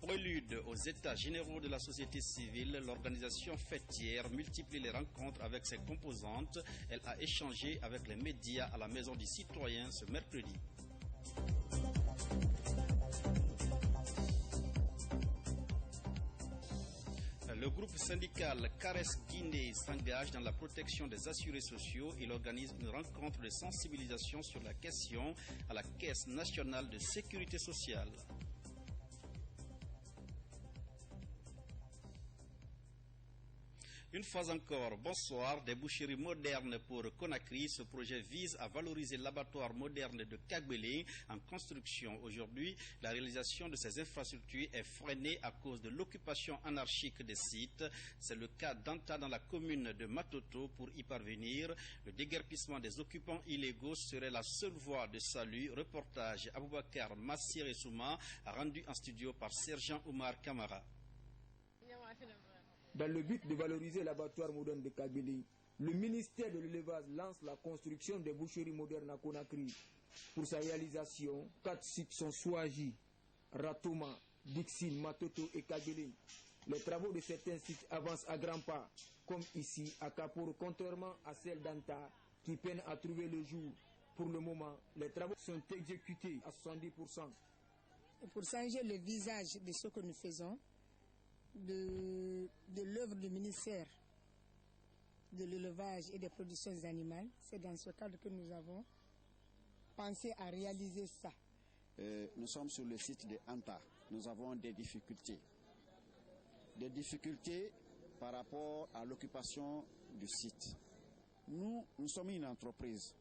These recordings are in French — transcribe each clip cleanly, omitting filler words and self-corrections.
prélude aux états généraux de la société civile, l'organisation fêtière multiplie les rencontres avec ses composantes. Elle a échangé avec les médias à la Maison du Citoyen ce mercredi. Le groupe syndical CARES Guinée s'engage dans la protection des assurés sociaux. Il organise une rencontre de sensibilisation sur la question à la Caisse nationale de sécurité sociale. Une fois encore, bonsoir. Des boucheries modernes pour Conakry. Ce projet vise à valoriser l'abattoir moderne de Kagbélé en construction. Aujourd'hui, la réalisation de ces infrastructures est freinée à cause de l'occupation anarchique des sites. C'est le cas d'Anta dans la commune de Matoto. Pour y parvenir, le déguerpissement des occupants illégaux serait la seule voie de salut. Reportage Aboubakar Massiré Souma, rendu en studio par Sergent Oumar Kamara. Dans le but de valoriser l'abattoir moderne de Kabylie, le ministère de l'élevage lance la construction des boucheries modernes à Conakry. Pour sa réalisation, 4 sites sont choisis: Ratoma, Dixine, Matoto et Kabylie. Les travaux de certains sites avancent à grands pas, comme ici à Kaporo, contrairement à celle d'Anta, qui peine à trouver le jour. Pour le moment, les travaux sont exécutés à 70%. Pour changer le visage de ce que nous faisons, de l'œuvre du ministère de l'élevage et des productions animales, c'est dans ce cadre que nous avons pensé à réaliser ça. Nous sommes sur le site de Anta. Nous avons des difficultés. Des difficultés par rapport à l'occupation du site. Nous sommes une entreprise.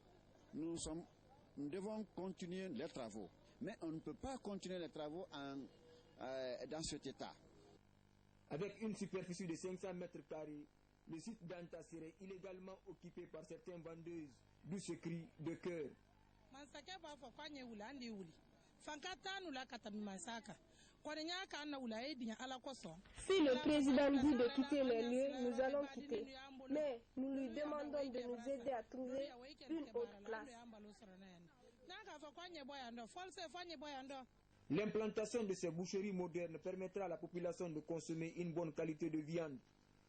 Nous devons continuer les travaux. Mais on ne peut pas continuer les travaux dans cet état. Avec une superficie de 500 mètres carrés, le site d'Anta serait illégalement occupé par certaines vendeuses, d'où ce cri de cœur. Si le président dit de quitter les lieux, nous allons quitter. Mais nous lui demandons de nous aider à trouver une autre place. L'implantation de ces boucheries modernes permettra à la population de consommer une bonne qualité de viande.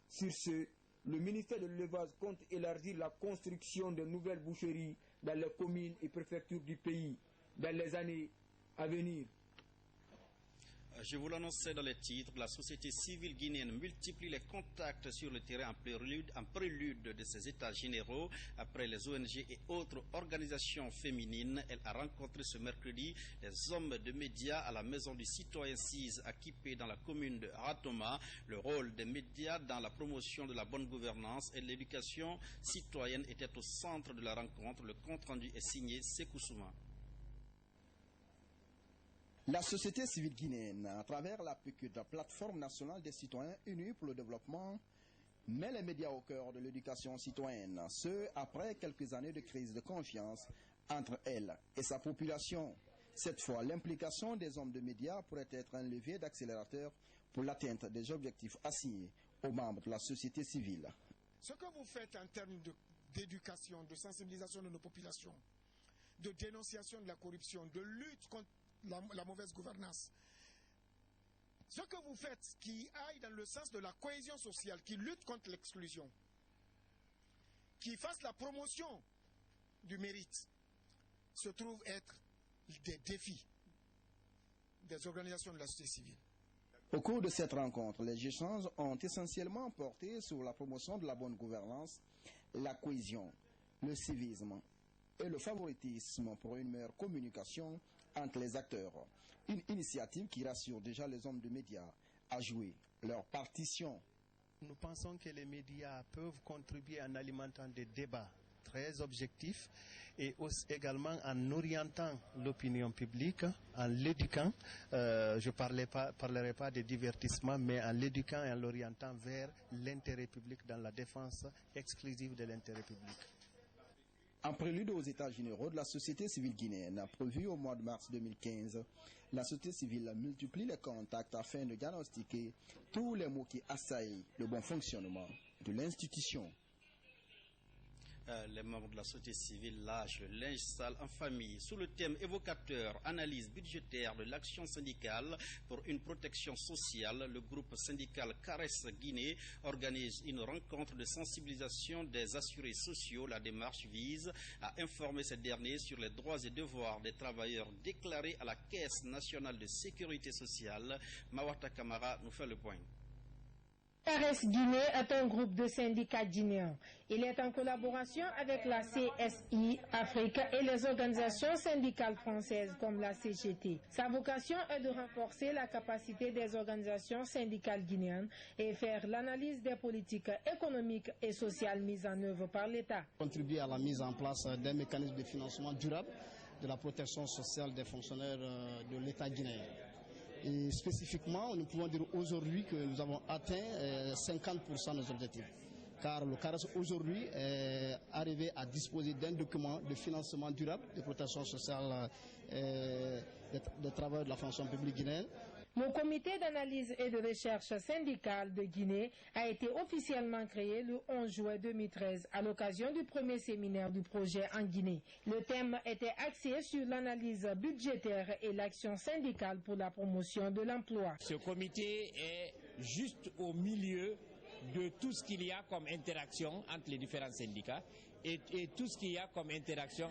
Sur ce, le ministère de l'élevage compte élargir la construction de nouvelles boucheries dans les communes et préfectures du pays dans les années à venir. Je vous l'annonçais dans les titres, la société civile guinéenne multiplie les contacts sur le terrain en prélude de ses états généraux. Après les ONG et autres organisations féminines, elle a rencontré ce mercredi les hommes de médias à la Maison du Citoyen 6 équipée dans la commune de Ratoma. Le rôle des médias dans la promotion de la bonne gouvernance et de l'éducation citoyenne était au centre de la rencontre. Le compte-rendu est signé Sékou Souma. La société civile guinéenne, à travers la PQD, Plateforme nationale des citoyens unis pour le développement, met les médias au cœur de l'éducation citoyenne, ce après quelques années de crise de confiance entre elle et sa population. Cette fois, l'implication des hommes de médias pourrait être un levier d'accélérateur pour l'atteinte des objectifs assignés aux membres de la société civile. Ce que vous faites en termes d'éducation, de sensibilisation de nos populations, de dénonciation de la corruption, de lutte contre la mauvaise gouvernance. Ce que vous faites qui aille dans le sens de la cohésion sociale, qui lutte contre l'exclusion, qui fasse la promotion du mérite, se trouve être des défis des organisations de la société civile. Au cours de cette rencontre, les échanges ont essentiellement porté sur la promotion de la bonne gouvernance, la cohésion, le civisme et le favoritisme pour une meilleure communication entre les acteurs. Une initiative qui rassure déjà les hommes de médias à jouer leur partition. Nous pensons que les médias peuvent contribuer en alimentant des débats très objectifs et aussi également en orientant l'opinion publique, en l'éduquant. Je ne parlerai pas de divertissement, mais en l'éduquant et en l'orientant vers l'intérêt public dans la défense exclusive de l'intérêt public. En prélude aux états généraux de la société civile guinéenne, prévu au mois de mars 2015, la société civile multiplie les contacts afin de diagnostiquer tous les maux qui assaillent le bon fonctionnement de l'institution. Les membres de la société civile lâchent le linge sale en famille. Sous le thème évocateur, analyse budgétaire de l'action syndicale pour une protection sociale, le groupe syndical CARES Guinée organise une rencontre de sensibilisation des assurés sociaux. La démarche vise à informer ces derniers sur les droits et devoirs des travailleurs déclarés à la Caisse nationale de sécurité sociale. Mawata Kamara nous fait le point. CARES Guinée est un groupe de syndicats guinéens. Il est en collaboration avec la CSI Afrique et les organisations syndicales françaises comme la CGT. Sa vocation est de renforcer la capacité des organisations syndicales guinéennes et faire l'analyse des politiques économiques et sociales mises en œuvre par l'État. Contribuer à la mise en place d'un mécanisme de financement durable de la protection sociale des fonctionnaires de l'État guinéen. Et spécifiquement, nous pouvons dire aujourd'hui que nous avons atteint 50% de nos objectifs. Car le CARES aujourd'hui est arrivé à disposer d'un document de financement durable de protection sociale des travailleurs de la fonction publique guinéenne. Le comité d'analyse et de recherche syndicale de Guinée a été officiellement créé le 11 juin 2013 à l'occasion du premier séminaire du projet en Guinée. Le thème était axé sur l'analyse budgétaire et l'action syndicale pour la promotion de l'emploi. Ce comité est juste au milieu de tout ce qu'il y a comme interaction entre les différents syndicats et tout ce qu'il y a comme interaction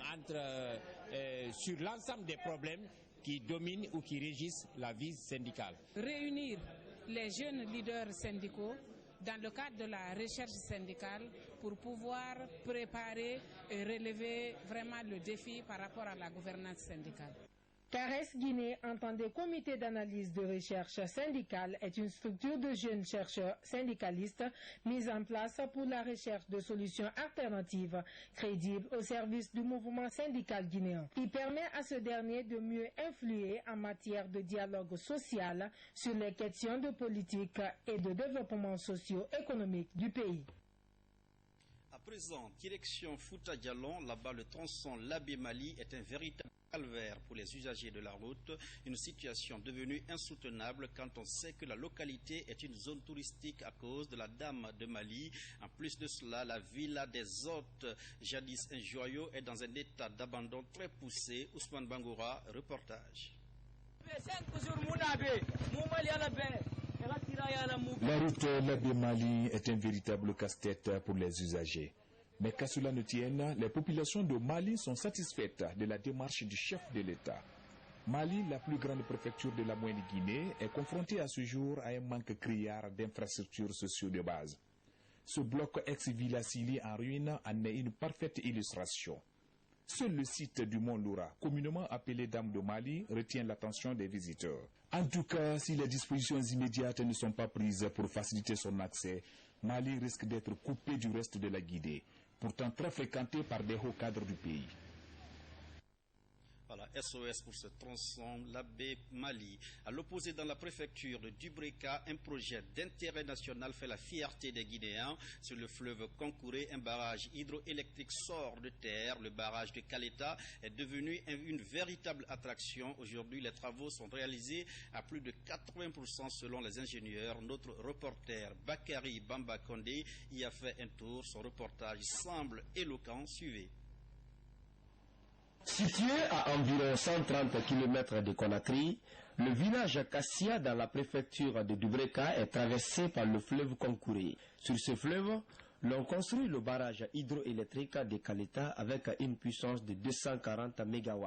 sur l'ensemble des problèmes qui dominent ou qui régissent la vie syndicale. Réunir les jeunes leaders syndicaux dans le cadre de la recherche syndicale pour pouvoir préparer et relever vraiment le défi par rapport à la gouvernance syndicale. CARES Guinée, entendez comité d'analyse de recherche syndicale, est une structure de jeunes chercheurs syndicalistes mise en place pour la recherche de solutions alternatives crédibles au service du mouvement syndical guinéen. Il permet à ce dernier de mieux influer en matière de dialogue social sur les questions de politique et de développement socio-économique du pays. À présent, direction Fouta Djallon, là-bas le tronçon Labé-Mali est un véritable calvaire pour les usagers de la route, une situation devenue insoutenable quand on sait que la localité est une zone touristique à cause de la Dame de Mali. En plus de cela, la villa des hôtes, jadis un joyau, est dans un état d'abandon très poussé. Ousmane Bangoura, reportage. La route Labé-Mali est un véritable casse-tête pour les usagers. Mais qu'à cela ne tienne, les populations de Mali sont satisfaites de la démarche du chef de l'État. Mali, la plus grande préfecture de la Moyenne-Guinée, est confrontée à ce jour à un manque criard d'infrastructures sociales de base. Ce bloc ex-Villa Sili en ruine en est une parfaite illustration. Seul le site du Mont Loura, communément appelé Dame de Mali, retient l'attention des visiteurs. En tout cas, si les dispositions immédiates ne sont pas prises pour faciliter son accès, Mali risque d'être coupé du reste de la Guinée, pourtant très fréquenté par des hauts cadres du pays. Voilà, SOS pour ce tronçon Labé-Mali. À l'opposé, dans la préfecture de Dubreka, un projet d'intérêt national fait la fierté des Guinéens. Sur le fleuve Concouré, un barrage hydroélectrique sort de terre. Le barrage de Kaleta est devenu une véritable attraction. Aujourd'hui, les travaux sont réalisés à plus de 80% selon les ingénieurs. Notre reporter Bakary Bamba Kondé y a fait un tour. Son reportage semble éloquent. Suivez. Situé à environ 130 km de Conakry, le village Kassia dans la préfecture de Dubreka est traversé par le fleuve Concouré. Sur ce fleuve, l'on construit le barrage hydroélectrique de Kaleta avec une puissance de 240 MW.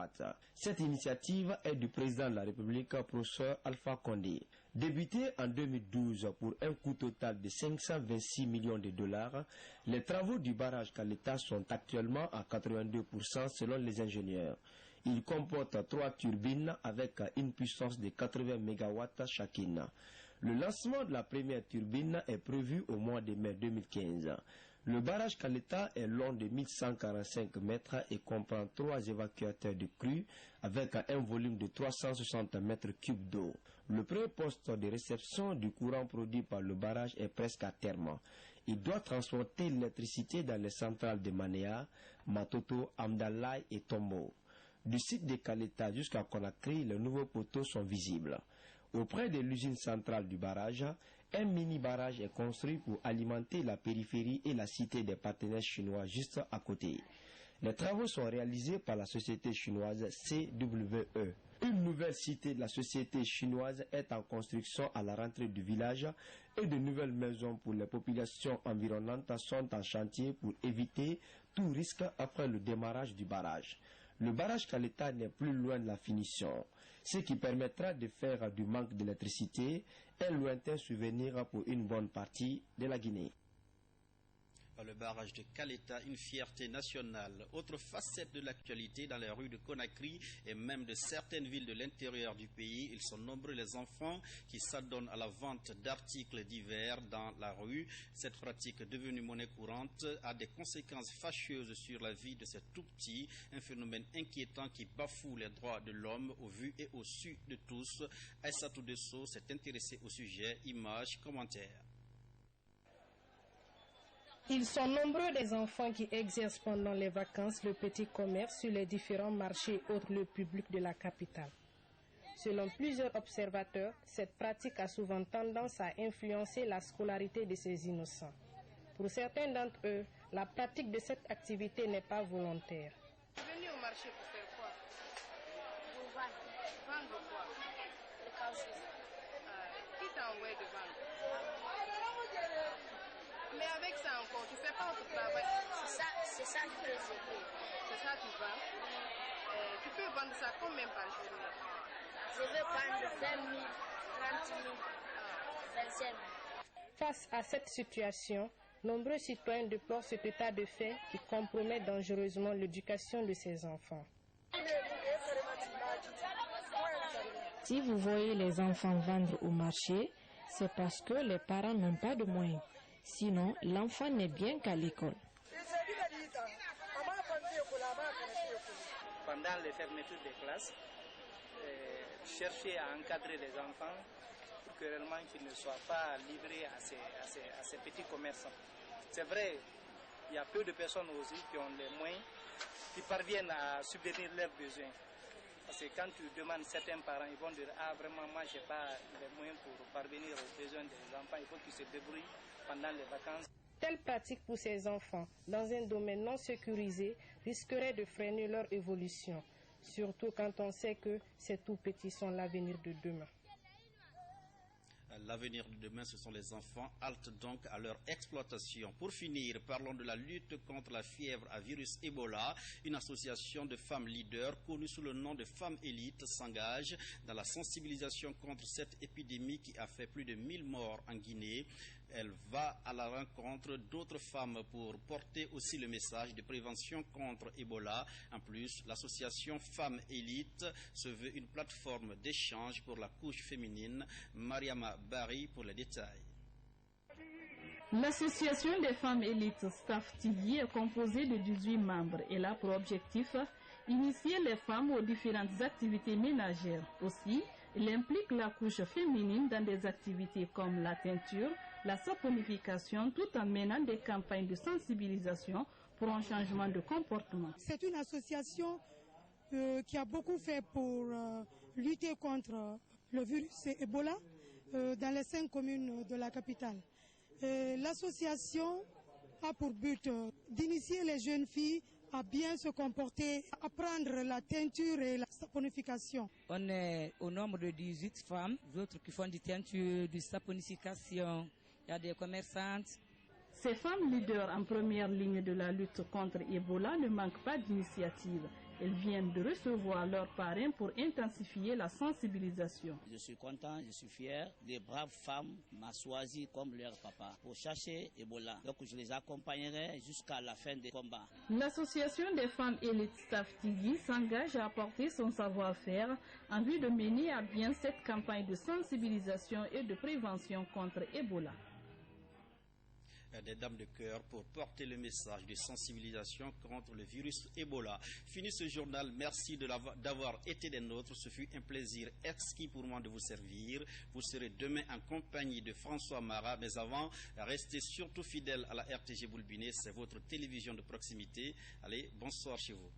Cette initiative est du président de la République, professeur Alpha Condé. Débuté en 2012 pour un coût total de 526 millions de dollars, les travaux du barrage Kaleta sont actuellement à 82% selon les ingénieurs. Il comporte 3 turbines avec une puissance de 80 MW chacune. Le lancement de la première turbine est prévu au mois de mai 2015. Le barrage Kaleta est long de 1145 mètres et comprend 3 évacuateurs de crue avec un volume de 360 mètres cubes d'eau. Le premier poste de réception du courant produit par le barrage est presque à terme. Il doit transporter l'électricité dans les centrales de Manéa, Matoto, Amdalaï et Tombo. Du site de Kaleta jusqu'à Conakry, les nouveaux poteaux sont visibles. Auprès de l'usine centrale du barrage, un mini-barrage est construit pour alimenter la périphérie et la cité des partenaires chinois juste à côté. Les travaux sont réalisés par la société chinoise CWE. Une nouvelle cité de la société chinoise est en construction à la rentrée du village et de nouvelles maisons pour les populations environnantes sont en chantier pour éviter tout risque après le démarrage du barrage. Le barrage Kaleta n'est plus loin de la finition, ce qui permettra de faire du manque d'électricité un lointain souvenir pour une bonne partie de la Guinée. Le barrage de Kaleta, une fierté nationale. Autre facette de l'actualité dans les rues de Conakry et même de certaines villes de l'intérieur du pays, ils sont nombreux les enfants qui s'adonnent à la vente d'articles divers dans la rue. Cette pratique devenue monnaie courante a des conséquences fâcheuses sur la vie de ces tout-petits, un phénomène inquiétant qui bafoue les droits de l'homme au vu et au su de tous. Aïssatou Desso s'est intéressé au sujet, images, commentaires. Ils sont nombreux les enfants qui exercent pendant les vacances le petit commerce sur les différents marchés autres lieux publics de la capitale. Selon plusieurs observateurs, cette pratique a souvent tendance à influencer la scolarité de ces innocents. Pour certains d'entre eux, la pratique de cette activité n'est pas volontaire. Venir au marché pour faire quoi? Pour vendre. Vendre quoi? Le calcul. Qui t'a envoyé de vendre? Mais avec ça encore, tu fais pas autre travail. C'est ça que je fais. C'est ça que tu vends. Tu peux vendre ça combien par journée? Je veux vendre 20 000, 30 000, 25 000. Face à cette situation, nombreux citoyens déplorent cet état de fait qui compromet dangereusement l'éducation de ces enfants. Si vous voyez les enfants vendre au marché, c'est parce que les parents n'ont pas de moyens. Sinon, l'enfant n'est bien qu'à l'école. Pendant les fermetures des classes, chercher à encadrer les enfants pour que réellement qu'ils ne soient pas livrés à ces petits commerçants. C'est vrai, il y a peu de personnes aussi qui ont les moyens, qui parviennent à subvenir leurs besoins. Parce que quand tu demandes certains parents, ils vont dire « Ah, vraiment, moi, je n'ai pas les moyens pour parvenir aux besoins des enfants, il faut qu'ils se débrouillent pendant les vacances. » Telle pratique pour ces enfants, dans un domaine non sécurisé, risquerait de freiner leur évolution, surtout quand on sait que ces tout-petits sont l'avenir de demain. L'avenir de demain, ce sont les enfants, halte donc à leur exploitation. Pour finir, parlons de la lutte contre la fièvre à virus Ebola. Une association de femmes leaders, connue sous le nom de Femmes Élites, s'engage dans la sensibilisation contre cette épidémie qui a fait plus de 1000 morts en Guinée. Elle va à la rencontre d'autres femmes pour porter aussi le message de prévention contre Ebola. En plus, l'association Femmes Élites se veut une plateforme d'échange pour la couche féminine. Mariama Barry pour les détails. L'association des femmes élites Staff TV est composée de 18 membres et a pour objectif initier les femmes aux différentes activités ménagères. Aussi, il implique la couche féminine dans des activités comme la teinture, la saponification, tout en menant des campagnes de sensibilisation pour un changement de comportement. C'est une association qui a beaucoup fait pour lutter contre le virus Ebola dans les 5 communes de la capitale. L'association a pour but d'initier les jeunes filles à bien se comporter, apprendre la teinture et la saponification. On est au nombre de 18 femmes, d'autres qui font du teinture, du saponification, il y a des commerçantes. Ces femmes leaders en première ligne de la lutte contre Ebola ne manquent pas d'initiatives. Elles viennent de recevoir leurs parrains pour intensifier la sensibilisation. Je suis content, je suis fier. Les braves femmes m'ont choisi comme leur papa pour chercher Ebola. Donc je les accompagnerai jusqu'à la fin des combats. L'association des femmes élites Staff TV s'engage à apporter son savoir-faire en vue de mener à bien cette campagne de sensibilisation et de prévention contre Ebola. Des dames de cœur pour porter le message de sensibilisation contre le virus Ebola. Fini ce journal, merci d'avoir été des nôtres. Ce fut un plaisir exquis pour moi de vous servir. Vous serez demain en compagnie de François Mara, mais avant, restez surtout fidèles à la RTG Boulbiné, c'est votre télévision de proximité. Allez, bonsoir chez vous.